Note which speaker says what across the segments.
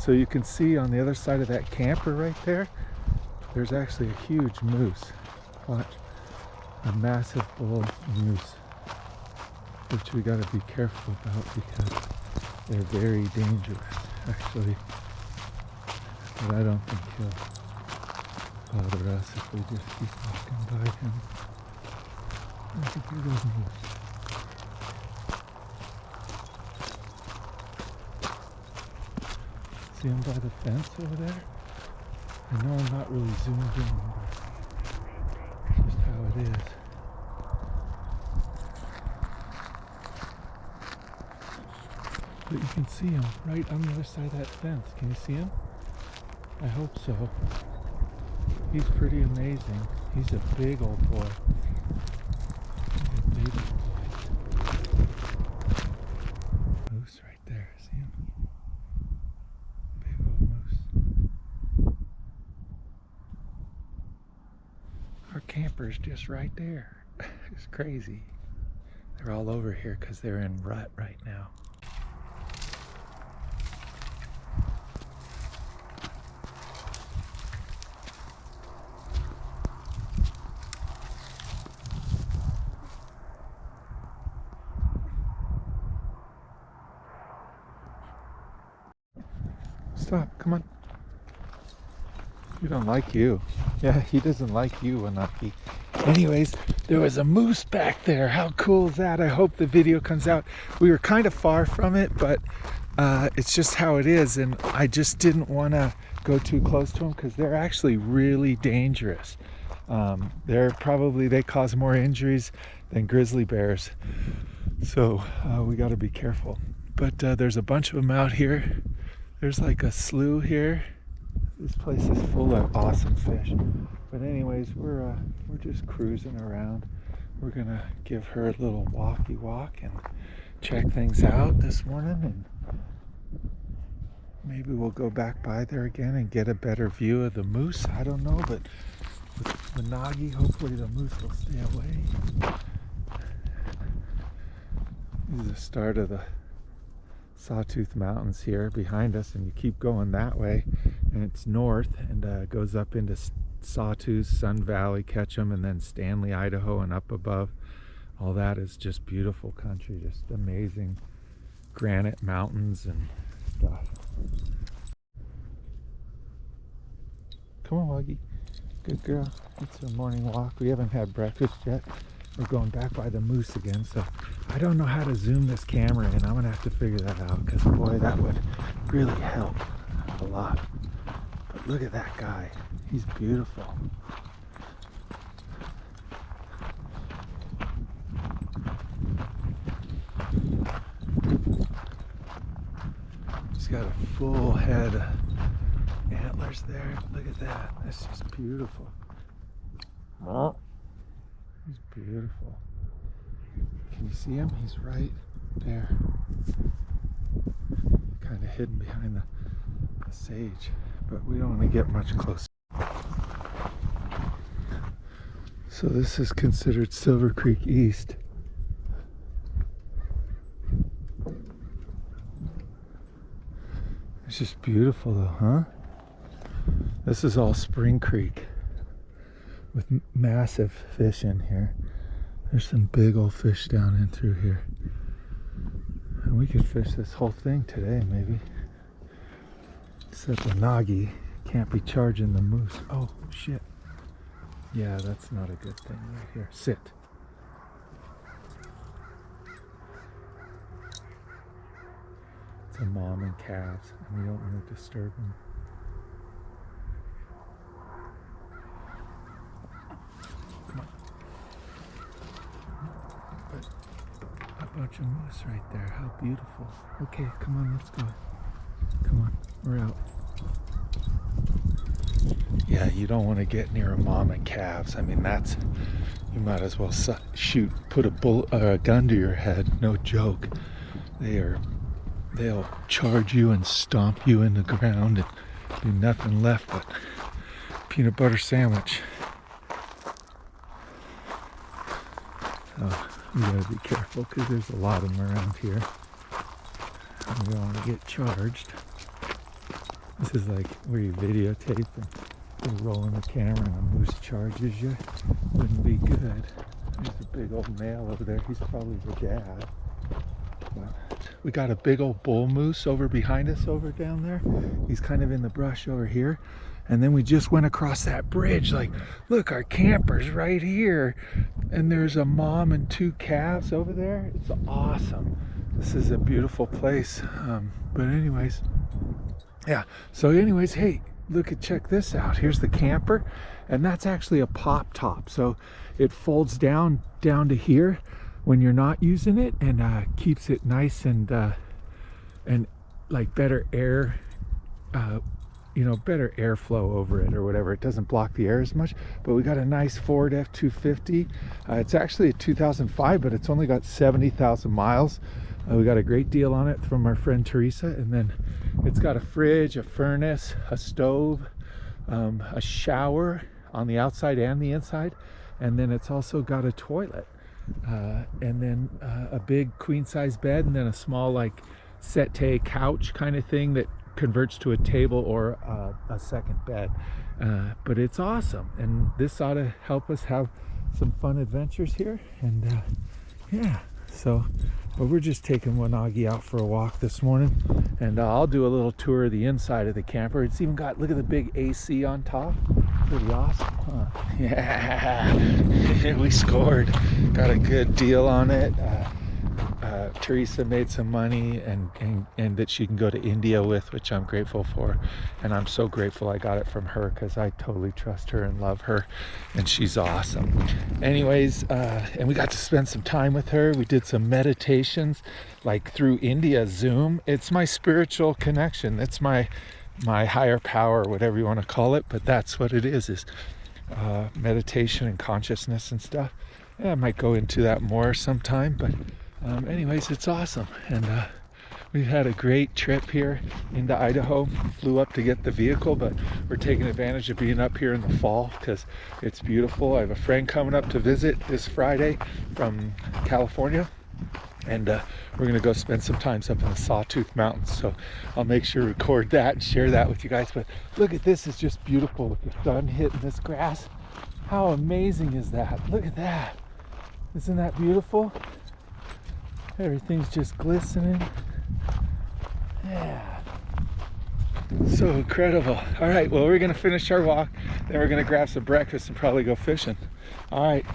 Speaker 1: So you can see on the other side of that camper right there, there's actually a huge moose. Watch, a massive bull moose, which we got to be careful about because they're very dangerous, actually. But I don't think he'll bother us if we just keep walking by him. Look at those moose. See him by the fence over there? I know I'm not really zoomed in, but just how it is. But you can see him right on the other side of that fence. Can you see him? I hope so. He's pretty amazing. He's a big old boy. He's a big old boy. Moose right there. See him? Big old moose. Our camper's just right there. It's crazy. They're all over here because they're in rut right now. Stop, come on. We don't like you. Yeah, he doesn't like you, Wanaki. Anyways, there was a moose back there. How cool is that? I hope the video comes out. We were kind of far from it, but it's just how it is. And I just didn't want to go too close to them because they're actually really dangerous. They cause more injuries than grizzly bears. So we got to be careful. But there's a bunch of them out here. There's like a slough here. This place is full of awesome fish. But anyways, we're just cruising around. We're gonna give her a little walkie walk and check things out this morning, and maybe we'll go back by there again and get a better view of the moose. I don't know, but with the Nagi, hopefully the moose will stay away. This is the start of the Sawtooth Mountains here behind us, and you keep going that way and it's north and goes up into Sawtooth, Sun Valley, Ketchum, and then Stanley, Idaho, and up above. All that is just beautiful country, just amazing granite mountains and stuff. Come on, Wuggy. Good girl. It's her morning walk. We haven't had breakfast yet. We're going back by the moose again, so I don't know how to zoom this camera in. I'm gonna have to figure that out because boy, that would really help a lot. But look at that guy. He's beautiful. He's got a full head of antlers there. Look at that. That's just beautiful. He's beautiful. Can you see him? He's right there. Kind of hidden behind the sage, but we don't want to get much closer. So this is considered Silver Creek East. It's just beautiful though, huh? This is all Spring Creek with massive fish in here. There's some big old fish down in through here. And we could fish this whole thing today, maybe. Except the Nagi can't be charging the moose. Oh, shit. Yeah, that's not a good thing right here. Sit. It's a mom and calves, and we don't want to disturb them. Come on. But a bunch of moose right there. How beautiful. Okay, come on, let's go. Come on, we're out. Yeah, you don't want to get near a mom and calves. I mean, you might as well put a gun to your head. No joke. They'll charge you and stomp you in the ground and do nothing left but peanut butter sandwich. So you gotta be careful because there's a lot of them around here. We don't want to get charged. This is like where you videotape and you're rolling the camera and a moose charges you. Wouldn't be good. There's a big old male over there. He's probably the dad. But we got a big old bull moose over behind us over down there. He's kind of in the brush over here. And then we just went across that bridge. Like, look, our camper's right here. And there's a mom and 2 calves over there. It's awesome. This is a beautiful place. But anyways, yeah. So anyways, hey, check this out. Here's the camper. And that's actually a pop top. So it folds down to here when you're not using it, and keeps it nice and like better air, better airflow over it or whatever. It doesn't block the air as much. But we got a nice Ford F-250. It's actually a 2005, but it's only got 70,000 miles. We got a great deal on it from our friend Teresa. And then it's got a fridge, a furnace, a stove, a shower on the outside and the inside. And then it's also got a toilet. And then a big queen size bed, and then a small like settee couch kind of thing that converts to a table or a second bed. But it's awesome, and this ought to help us have some fun adventures here. And yeah, so we're just taking Wanagi out for a walk this morning, and I'll do a little tour of the inside of the camper. It's even got, look at the big AC on top. Pretty awesome, huh? Yeah, we scored. Got a good deal on it. Teresa made some money and that she can go to India with, which I'm grateful for. And I'm so grateful I got it from her, because I totally trust her and love her, and she's awesome. Anyways, and we got to spend some time with her. We did some meditations like through India Zoom. It's my spiritual connection. It's my higher power, whatever you want to call it, but that's what it is meditation and consciousness and stuff. Yeah, I might go into that more sometime, but anyways, it's awesome. And we've had a great trip here into Idaho. Flew up to get the vehicle, but we're taking advantage of being up here in the fall because it's beautiful. I have a friend coming up to visit this Friday from California, and we're gonna go spend some time up in the Sawtooth Mountains. So I'll make sure to record that and share that with you guys. But look at this, it's just beautiful with the sun hitting this grass. How amazing is that? Look at that. Isn't that beautiful? Everything's just glistening. Yeah. So incredible. All right, well, we're gonna finish our walk, then we're gonna grab some breakfast and probably go fishing. All right.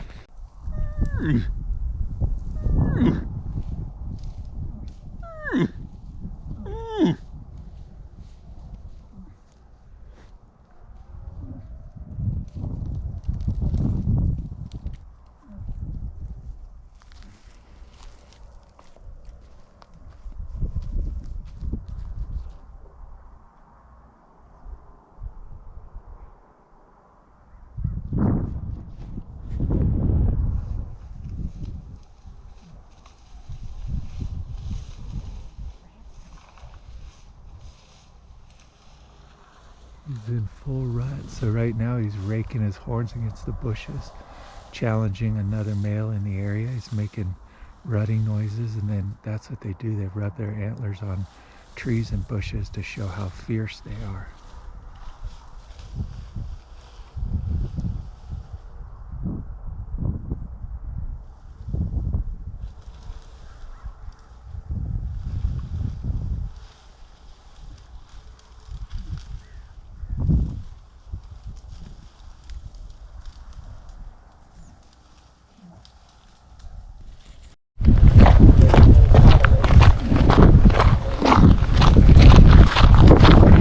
Speaker 1: He's in full rut, so right now he's raking his horns against the bushes, challenging another male in the area. He's making rutting noises, and then that's what they do. They rub their antlers on trees and bushes to show how fierce they are.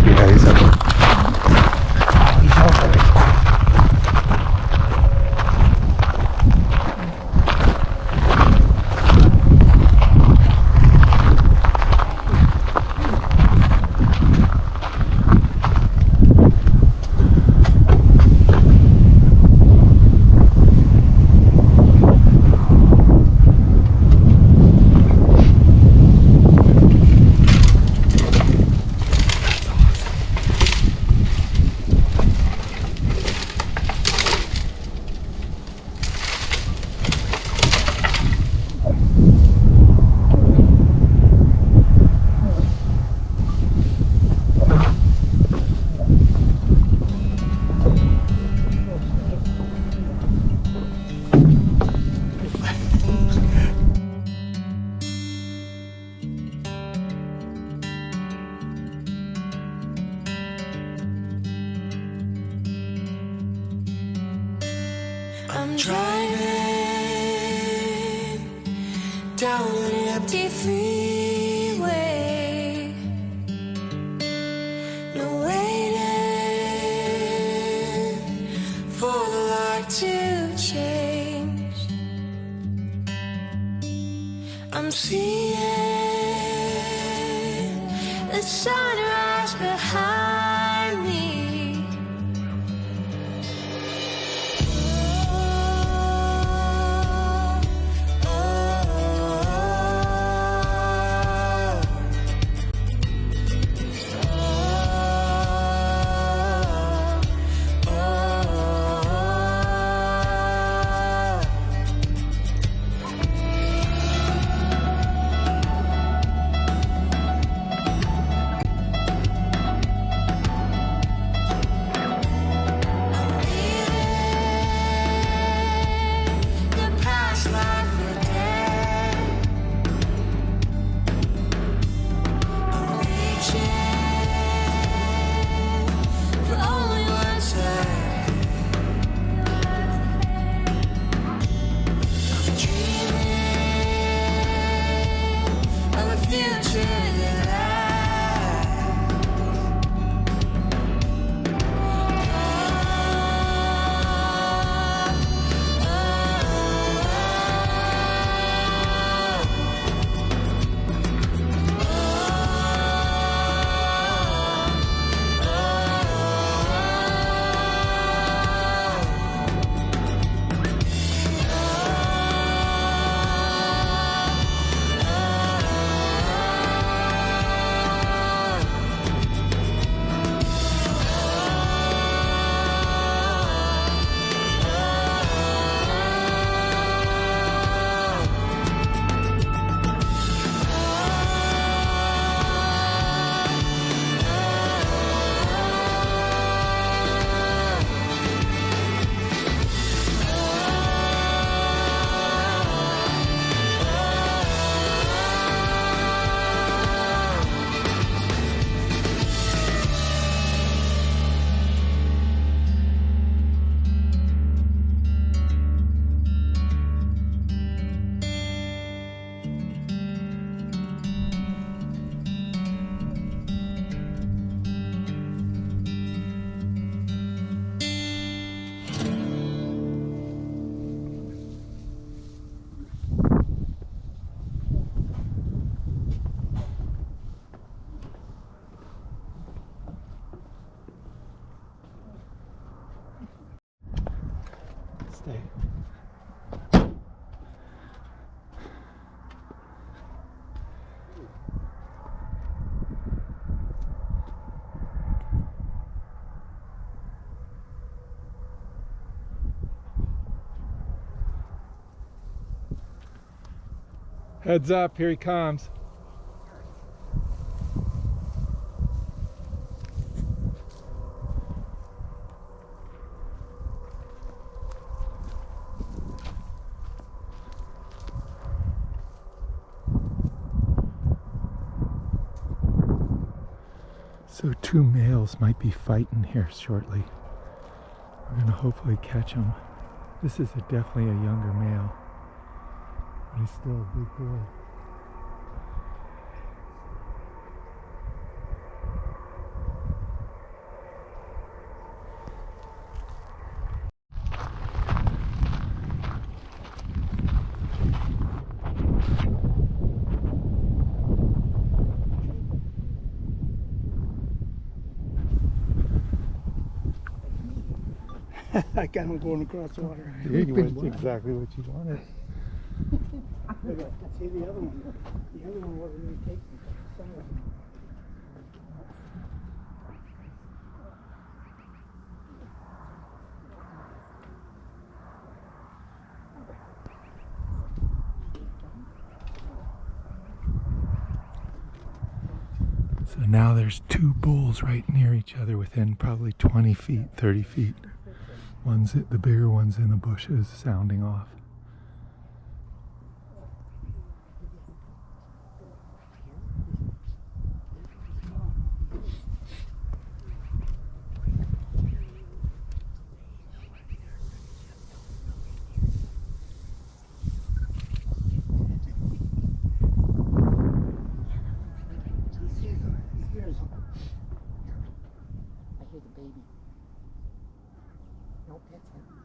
Speaker 1: Yeah, he's up.
Speaker 2: I'm driving down an empty freeway. No waiting for the light to change. I'm seeing the sunrise behind me.
Speaker 1: Stay. Heads up, here he comes. So two males might be fighting here shortly. We're gonna hopefully catch them. This is definitely a younger male, but he's still a big boy.
Speaker 3: I got him going across the water.
Speaker 1: Yeah, you went exactly what you wanted.
Speaker 3: See the other one. The other one wasn't even taking
Speaker 1: So now there's two bulls right near each other within probably 20 feet, 30 feet. The bigger one's in the bushes sounding off.
Speaker 3: There's
Speaker 4: I hear the baby. Nope, that's him.